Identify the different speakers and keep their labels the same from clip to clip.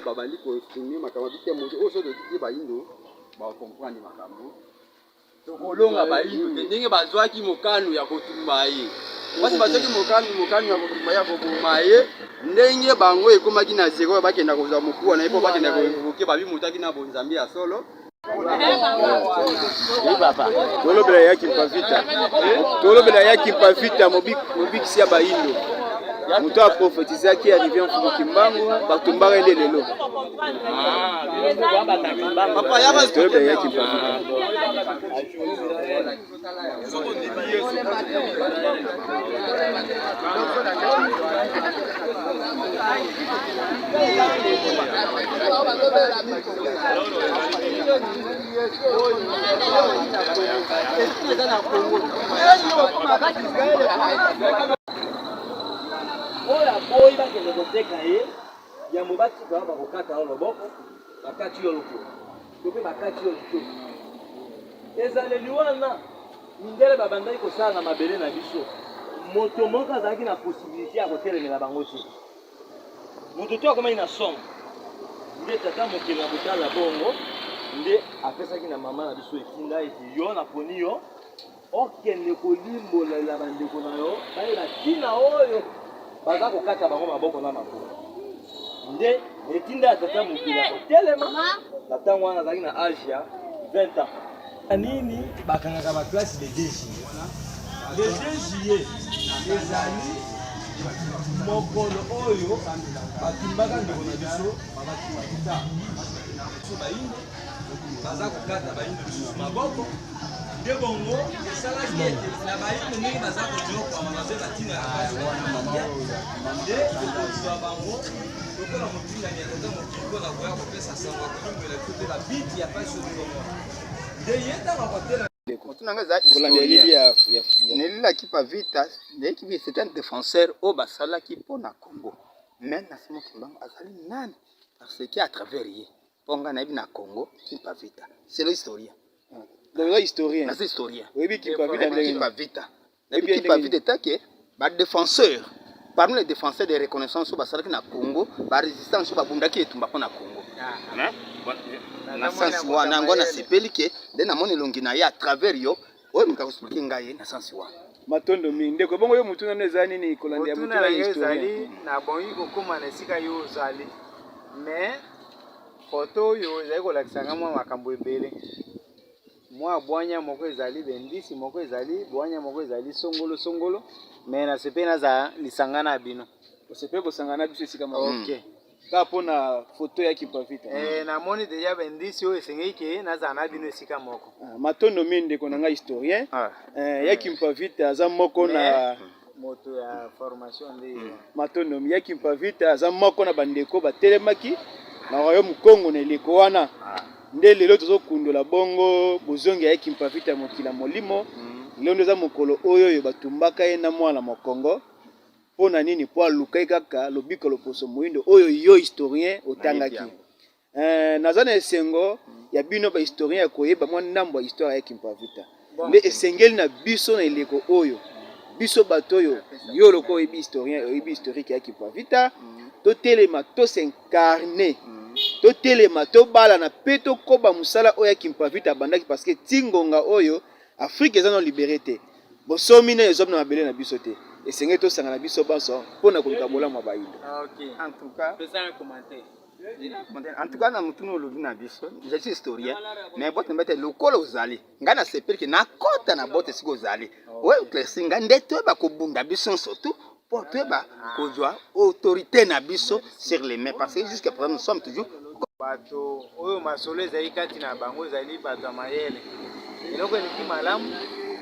Speaker 1: babali ko finir makambo bite moto oso de ti ba indo ba comprendre makambo to kolonga ba indo ndenge bazwaki mokano ya kotumba ye basi bazwaki mokano ya kotumba ya koboma ye ndenge bango ekomaki na zero bakenda kozwa mokuwa na ye po bakenda kovoke babi motaki na bonzambi ya solo
Speaker 2: papa tolobela yaki mpavita yaki mpavita mobikisi ya baindo moto aprofetizaki arrivé en fumo kimbangu batumbaka nde lelo tolobela yaki mpavita
Speaker 3: oya boy bakende koteka ye ya mobati kwa bakokata loboko bakati yo loko tope bakati yo loko ezaleli wana mindele babandaki kosala na mabele na biso moto moko azalaki na possibilité ya kotelemela bango te moto to akomaki na somme nde tata mokili na kotala bongo nde apesaki na mama na biso etinda ete yo naponi yo okende kolimbolela bandeko na yo bayeba ntina oyo baza kokata bango maboko na makolo nde etinda ya tata mokili akotelema na ntango wana azalaki na age ya 20 ans nini bakangaka baklase le 2 juillet le 2 juillet ezali mokolo oyo batumbaka ndeko na biso babatumbaka biso bayindo baza kokata bayindo lisusu maboko nde bongo esalaki ete na bayindo ndenge baza kojokwama babe batina ya basi nde ekozwa bango lokola motindami ya tata mokili mpona koya kopesa sango akolimbela biso mpe babiti ya pasi ozomo nde ye ntango akotela
Speaker 1: nelilaki pavita ndeyeki c'est un défenseur oyo basalaki mpona Congo mais na simo kimbangu azali nani parce que à travers ye mponga nayebi na Congo kipavita c'est l'historien
Speaker 2: historien
Speaker 1: c'est historien
Speaker 2: oyebi kipavita
Speaker 1: etake badéfenseur parmi les défenseurs de reconnaissance oyo basalaki na Congo barésistance oyo babundaki etumba mpo na Congo na sansi wana yango nasepeli ke nde namoni elongi na ye à travers yo oyo moka koexplike ngai ye na sansi wana
Speaker 2: matondo mingi ndeko bongo yo mutuna nano ezali nini kolanda ya mutuna
Speaker 4: ezali na bongi kokóma na esika yo ozali mais foto oyo ezali kolakisanga mwa makambo ebele mwa bwanya moko ezali bendisi moko ezali bwanya moko ezali songolo mais nasepe naza lisanga na bino
Speaker 2: osepe kosangana biso esika moko kaka mpona foto ya kipavita
Speaker 4: namoni deja bendisi oyo esengeli ke nazala na bino esika moko
Speaker 2: matondo mingi ndeko na ngai historien ya kipavita aza moko na
Speaker 4: moto ya formation nde
Speaker 2: matondo ya kipavita aza moko na bandeko batelemaki na royaume Congo na eleko wana nde lelo tozokundola bongo bozongi ya kipavita ya mokila molimo lelo nde eza mokolo oyo batumbaka ye na mwana mokongo pona nini po alukai kaka lobiko loposo moindo oyo yo historien otangaki naza na esengo ya bino ba historien ya koyeba mwa ndambo ya histoire ya kipavita nde esengeli na biso na eleko oyo biso bato oyo yo loko oyebi historien oyebi historique ya kipavita totelema tosencarne totelema tobalana mpe tokoba mosala oyo ya kipavita abandaki parce que tingonga oyo Afrique eza na libéré te bosomi na ezomi na mabele na biso te esengeli tosanga na biso banso mpona koluka bolamu ya bayindo
Speaker 1: en tout cas na mutuna olobi na biso je suis historien mais bote mbete lokola ozali ngai nasepeli ke nakota na bote esika ozali oyo éclairci ngai nde toyeba kobunda biso surtout mpo toyeba kozwa autorité na biso sur les mains parce que jusqu'à présent nous sommes toujours
Speaker 4: bato oyo masolo ezali kati na bango ezali bato ya mayele eloko eleki malamu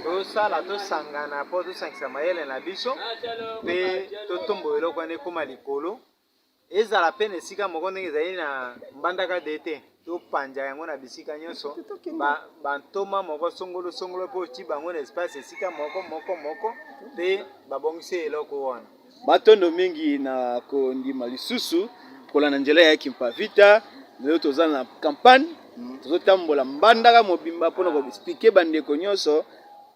Speaker 4: tosala tosangana mpo tosangisa mayele na biso mpe totombo eloko wana ekóma likolo ezala pe na esika moko ndenge ezali na mbandaka de te topanja yango na bisika nyonso bantoma moko songolo mpe oti bango na espace esika moko mpe babongisi eloko wana
Speaker 2: matondo mingi na kondima lisusu kolanda nzela ya kipavita lelo toza na campagne tozotambola mbandaka mobimba mpona koexplike bandeko nyonso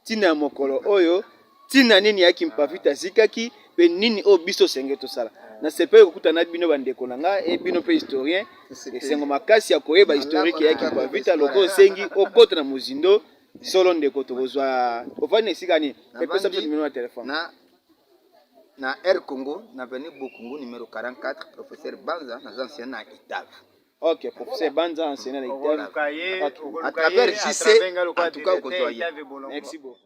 Speaker 2: ntina ya mokolo oyo tina nini yaki mpavita zikaki pe nini o biso senge to sala na sepe kokutana bino bandeko nanga e bino pe historien esengo makasi ya koyeba historique yaki mpavita loko sengi okota na muzindo solo ndeko tokozwa ofani esika nini pesa biso numéro ya téléphone
Speaker 1: na Air Congo na veni Bokungu numéro 44 professeur Banza na ancien na Italie.
Speaker 2: Ok, professeur Banza enseignant à Italie.
Speaker 1: À travers JC, en tout cas au côtoyer.
Speaker 2: Merci beaucoup.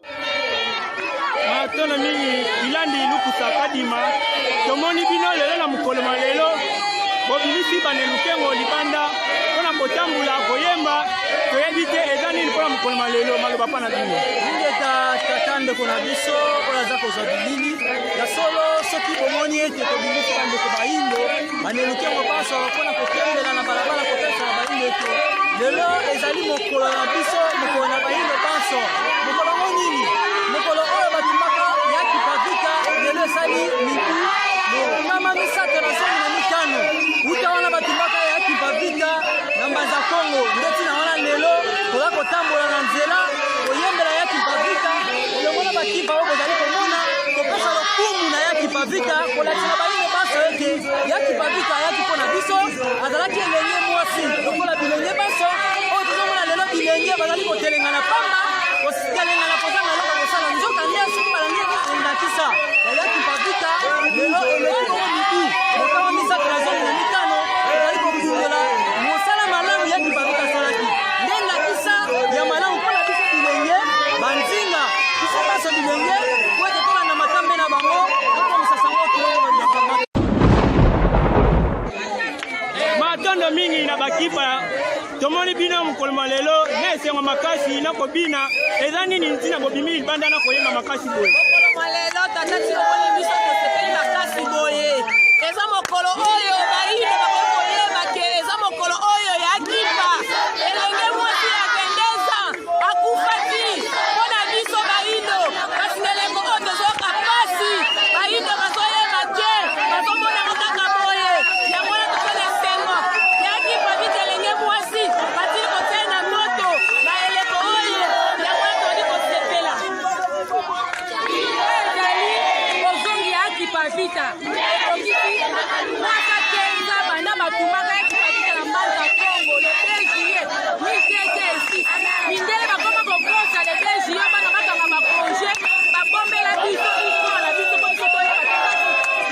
Speaker 5: Matona mingi ilandi lukusa kadima tomoni bino lelo na mukolo malelo bobilisi banelukengo libanda pona kotambula koyemba toyebi te eza nini pona mukolo malelo maloba pana bino
Speaker 3: ningeta tatande kona biso oyo aza kozwa bilili ya solo soki bomoni ete tobilisi bandeko baindo banelukengo baso pona kokendela na balabala kopesa na baindo ete lelo ezali mokolo na biso mokolo na baindo baso mokolo ngo nini mokolo oyo batumaka ya kipavika lelo esali miku mama misato na somi na mitano uta wana batumaka ya kipavika na mbanza Kongo ndeti na wana lelo toza kotambola na nzela koyembela ya kipavika elongola bakipa oyo bozali komona kopesa lokumu na ya kipavika kolakisa baino baso ete ya kipavika ayaki mpo na biso azalaki elenge mwasi lokola bilenge baso oyo tozomona lelo bilenge bazali kotelenga na pamba kositelenga na kozanga loka kosala nzoka nde soki balangi endakisa ya kipavika lelo eleki kongo mibu mokawa misato na zomi na mitano ezali kokundela mosala malamu ya kipavika asalaki nde ndakisa ya malamu mpo na biso bilenge banzinga biso baso bilenge po ete tolanda matambe na bango tokomisa sango toyokama
Speaker 5: matondo mingi na bakipa tomoni bino mokolo malelo na esengo makasi na kobina eza nini ntina bobimi libanda na koyemba makasi boye
Speaker 6: mokolo malelo tata tilomoni biso tosepeli makasi boye eza mokolo oyo baino bakoki koyeba ke eza mokolo oyo ya kipa elenge mwasi ya kendeza akufaki mpo na biso baino kasi ndelengo oyo tozoyoka pasi baino bazoyeba te bazomonaka kaka boye yango wana tozana esengo ya kipa bita elenge mwasi batili kotia na moto na eleko oyo yango wana tozali kosepela ezali ozongi ya kipa vita ekokisi mwaka kenza banda batumaka ya kipa vita na mbanza Kongo le 2 juillet mitete esi mindele bakoma kokosa le 2 juillet bana bakanga bakonge babombela biso histoire na biso po biso toyeba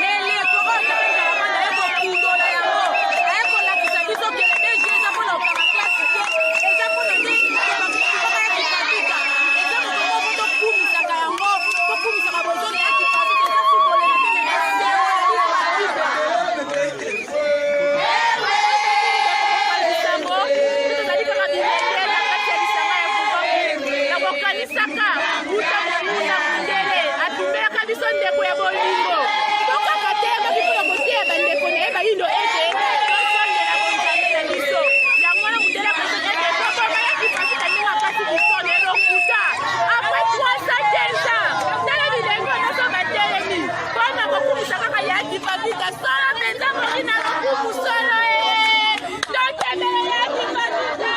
Speaker 6: leleko oyo tokenzala banda ekokundola yango ayekolakisa biso ke le 2 juillet eza mpona okanga klase te eza mpona nde bakumaka ya kipa vita eza mokomoko tokumisaka yango tokumisaka bozongi ya kipa vita eza sibolela te tozali kaka bilenge na kati ya lisanga ya Bukavu nakokanisaka uta mokunda mundele atumbelaka biso ndeko ya bolingo tokaka te baki mpona koteya bandeko na ye bayindo ete tosondela bonzambe na biso yango wana mundele akosaka ete kokoma ya kipasita ndenge makasi bisone lokuta apres 315 ans tala bilengo naso batelemi mpona kokumisa kaka ya kipavita solo mpenza moki na lokumu solo tokemela ya kipavita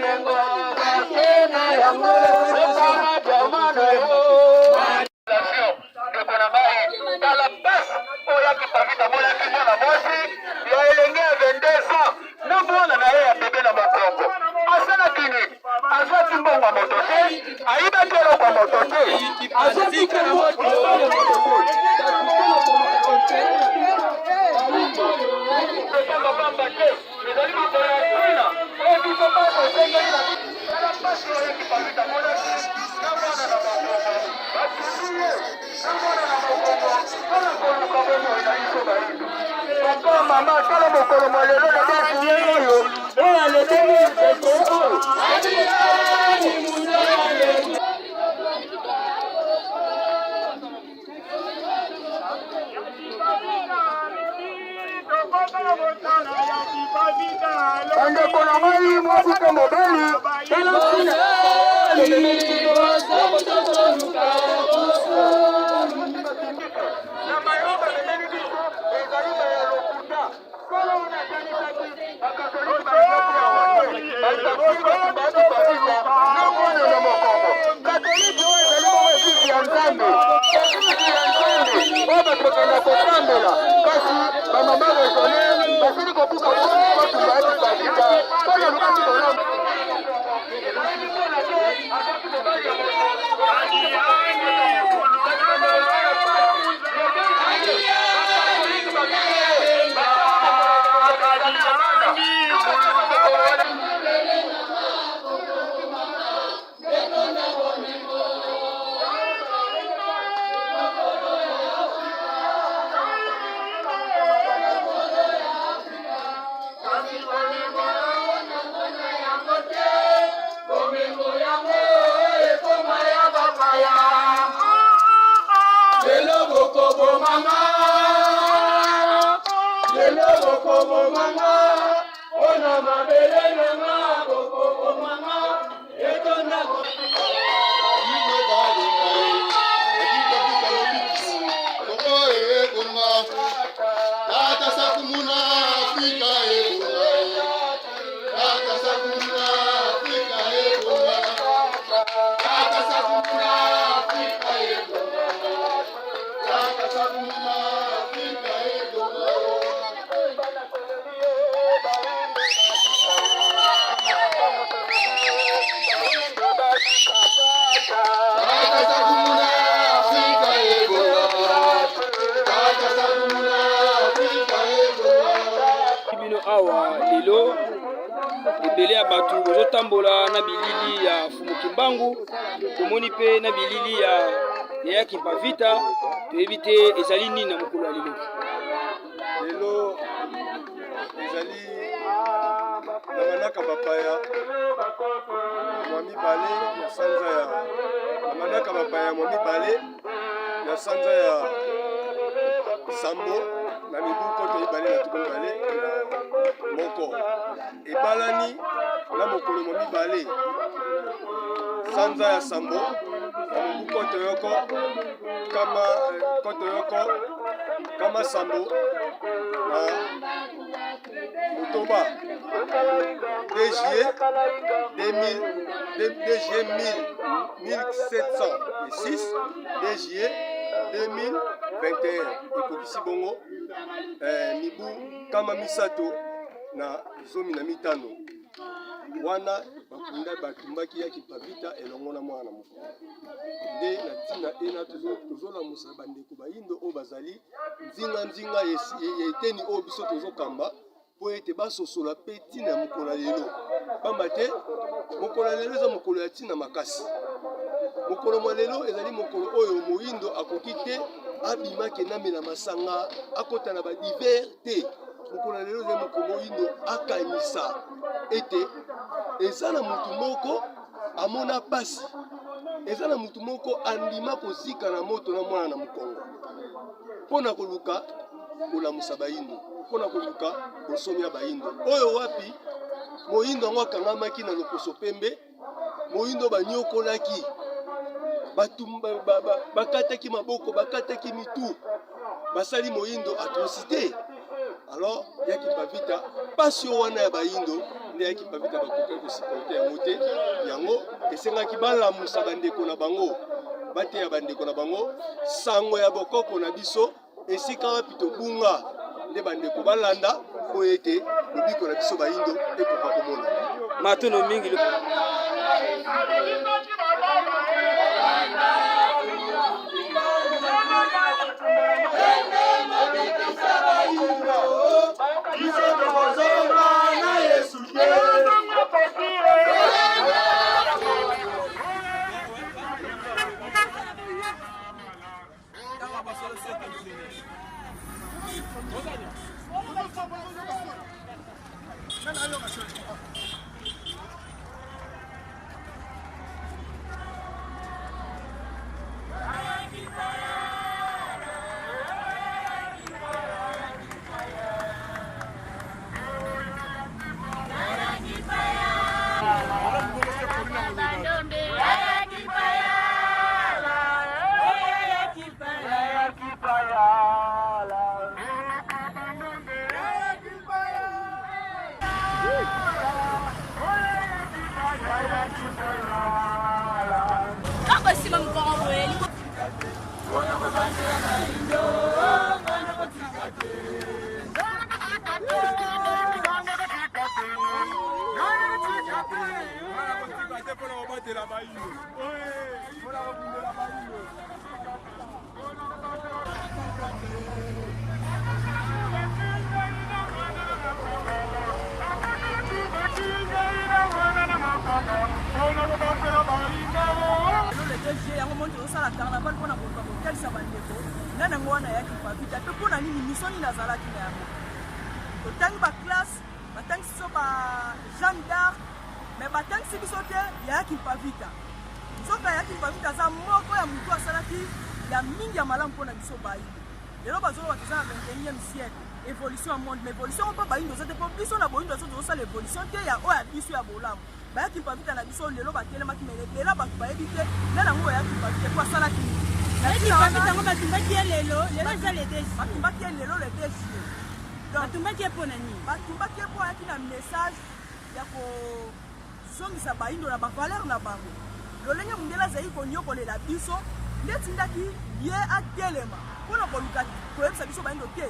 Speaker 1: bomengo bakena yango kama jamana yo ndeko na ngai tala basi oyo akipavita molaki mwana mwasi ya elenge ya 22 ans na mwana na ye ya bebe na mokongo asalaki nini azwaki mbongo ya moto te ayibaki eloko ya moto te azwaki moto ezali makolo ya tina oyo biso pasi osengeli na tala pasi oyo ekipavita molaki na mwana na mokongo batundi ye na mwana na mokongo mpona koluka bomoi na biso bayindo papa mama tala mokolo molelo na basi ye oyo oyo alobeli ete oyo andeko na ngai mwabuka mobali telakina na mayoba memeli biso ezali baya lokuta kolo unakanisaki bakatoliki bazibabisa na mwana na mokongo katoliki oyo ezali bongo eglise ya nzambe oyo batokenda kosambela kasi bamama resone basili kobuka batumba akipavita mpona lukaki kolamba
Speaker 7: awa lelo ebele ya bato bozotambola na bilili ya Fumu Kimbangu tomoni pe na bilili ya Yaya Kimpavita toyebi te ezali nini na mokolo ya lelo
Speaker 2: lelo ezali na manaka bapaya mwa mibale ya sanza ya na manaka bapaya mwa mibale ya sanza ya Sambo na mibuko toyibale na tukongale na moko ebalani na mokolo mwa mibale sanza ya Sambo na mibuko toyoko kama kotoyoko kama Sambo na Motoba 2 juillet 1706 2 juillet 2021 ekokisi bongo mibu kama misato na zomi na mitano wana bakunda batumbaki ya Kimpavita elongo na mwana moko nde na tina ena tozolamusa bandeko bayindo oyo bazali nzinga ya eteni oyo biso tozokamba po ete basosola pe tina ya mokolo ya lelo pamba te mokolo ya lelo eza mokolo ya tina makasi mokolo mwa lelo ezali mokolo oyo moyindo akoki te abima kenamela masanga akota na badiver te mokolo ya lelo ezali mokolo moyindo akanisa ete eza na mutu moko amona pasi eza na mutu moko andima kozika na moto na mwana na mokongo mpona koluka kolamusa bayindo mpona koluka bosomi ya bayindo oyo wapi moyindo yango akangamaki na loposo pembe moyindo banyokolaki bakataki maboko bakataki mitu basali moyindo atrocité
Speaker 8: alors yaki pavita pasi wana ya bayindo nde yaki pavita bakoki kosupporte yango te yango esengaki balamusa bandeko na bango bateya bandeko na bango sango ya bokoko na biso esika wapi tobunga nde bandeko balanda po ete lobiko na biso bayindo ekoka komona
Speaker 7: matono mingi
Speaker 6: yango monte osala carnaval mpona kotalisa bandeko nga nango wana yaki pavita mpe mpona nini miso nini azalaki na yango totangi baklasse batangisi biso ba Jeanne d'Arc me batangisi biso te yayaki pavita soki ayaki pavita aza moko ya motu asalaki ya mingi ya malamu mpona biso bayindo lelo bazoloba toza na 21e siècle évolution ya monde mais évolution mpo bayindo oza te mpo biso na boyindo aso tozosala évolution te ya oyo ya biso ya bolamu bayaki pavita na biso lelo batelemaki me lela bato bayebi te nde nango bayaki pavita po asalaki
Speaker 9: yango batumbaki ye lelo eza le
Speaker 6: batumbaki ye lelo le 2 juillet
Speaker 9: batumbaki ye mpo na nini
Speaker 6: batumbaki ye mpo ayaki na message ya kozongisa bayindo na bavaleur na bango lolenge mondele azali konyokolela biso nde tindaki ye atelema mpona koluka koyebisa biso bayindo te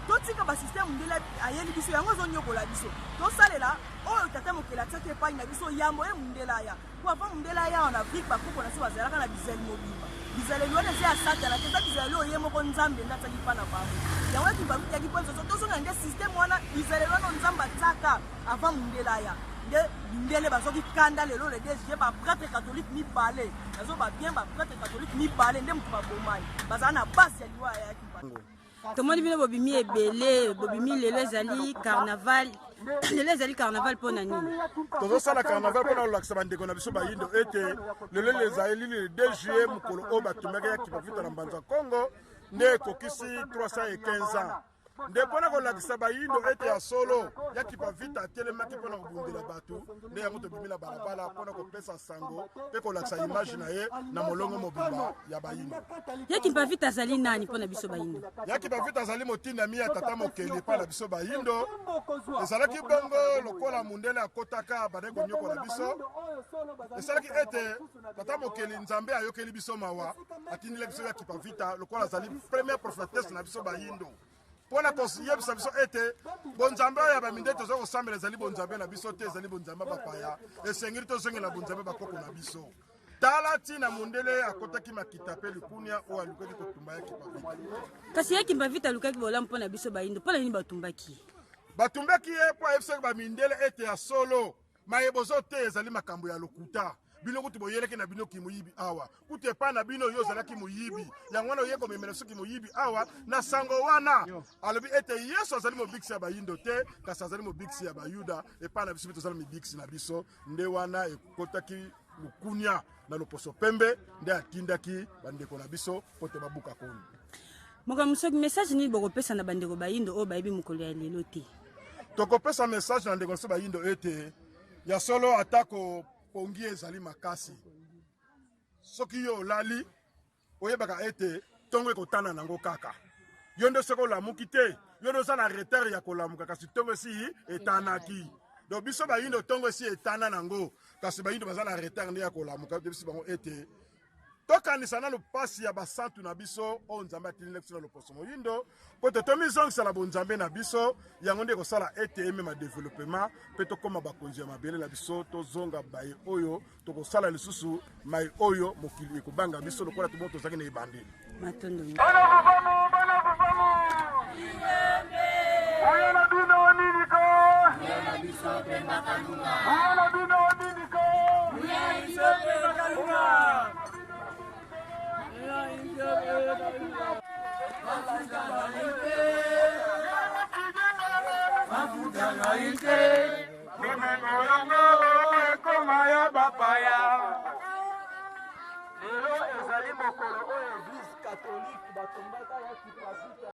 Speaker 6: totika basysteme mondele ayeli biso yango azonyokola biso tosalela oyo tata mokili atiaki epai na biso yambo ye mondele aya po ava mondele aya wana afrique bakoko na se bazalaka na bizali mobimba bizaleli wana eza ya satana te eza bizaleli oyo ye moko nzambe nde ataki mpa na bango yango yaki mpo nzoso tozonga nde systeme wana bizaleli wana nzambe atiaka ava mondele aya nde mindele bazoki kanda lelo le DG baprêtre catholique mibale nazo babien baprêtre catholique mibale nde moto babomani bazala na base ya liwa ayaki mpa
Speaker 9: tomoni bino bobimi ebele bobimi lelo ezali carnaval mpo na nini
Speaker 10: tozosala carnaval mpona kolakisa bandeko na biso bayindo ete lelo ezali le 2 juillet mokolo oyo batumaki ya kipavita na mbanza congo nde ekokisi 315 ans nde mpona kolakisa bayindo ete ya solo ya kipavita atelemaki mpona kobundela bato nde yango tobimila balabala mpona kopesa sango mpe kolakisa image na ye na molongo mobimba ya bayindo
Speaker 9: ya kipavita azali nani mpona biso bayindo
Speaker 10: ya kipavita azali motindami ya tata mokeli mpa na biso bayindo ezalaki bongo lokola mundele akotaka bade konyokola biso esalaki ete tata mokeli nzambe ayokeli biso mawa atindile biso ya kipavita lokola azali première prophétesse na biso bayindo mpona koyebisa biso ete bonzambe oyo ya baminde toza kosambela ezali bonzambe na biso te ezali bonzambe bapaya esengeli tozongela bonzambe bakoko na biso tala ntina mundele akotaki makita mpe likunia oyo alukaki kotumba ya kipavita
Speaker 9: kasi ya kipavita alukaki bolamu mpona biso bayindo mpona nini
Speaker 10: batumbaki ye mpo ayebisaki bamindele ete ya solo mayebozo te ezali makambo ya lokuta bino kutu boyeleki na bino kimoyibi awa kutu epai na bino yo ozalaki moyibi yango wana oye komemela soki moyibi awa na sango wana alobi ete yesu azali mobikisi ya bayindo te kasi azali mobikisi ya bayuda epai na biso mpe tozala mibikisi na biso nde wana ekotaki lukunia na loposo pembe nde atindaki bandeko na biso mpo te babuka koni
Speaker 9: mokambo soki message nini bokopesa na bandeko bayindo oyo bayebi mokolo ya lelo te
Speaker 10: tokopesa message na ndeko na biso bayindo ete ya solo atako pongi ezali makasi soki yo olali oyebaka ete ntongo ekotana nango kaka yo nde soki olamuki te yo nde oza na retard ya kolamuka kasi ntongo esi etanaki donc biso bayindo ntongo esi etana nango kasi bayindo baza na retard nde ya kolamuka biso bango ete tokanisa nano pasi ya basantu na biso oyo nzambe atilili biso na loposo moyindo mpo te tomizongisela bonzambe na biso yango nde kosala ete emema développement mpe tokóma bakonzi ya mabele na biso tozonga baye oyo tokosala lisusu mai oyo mokili ekobanga biso lokola tomo tozalaki na ebandeli
Speaker 9: matondo
Speaker 3: Lelo ezali mokolo oyo Église catholique batombaka ya kipasita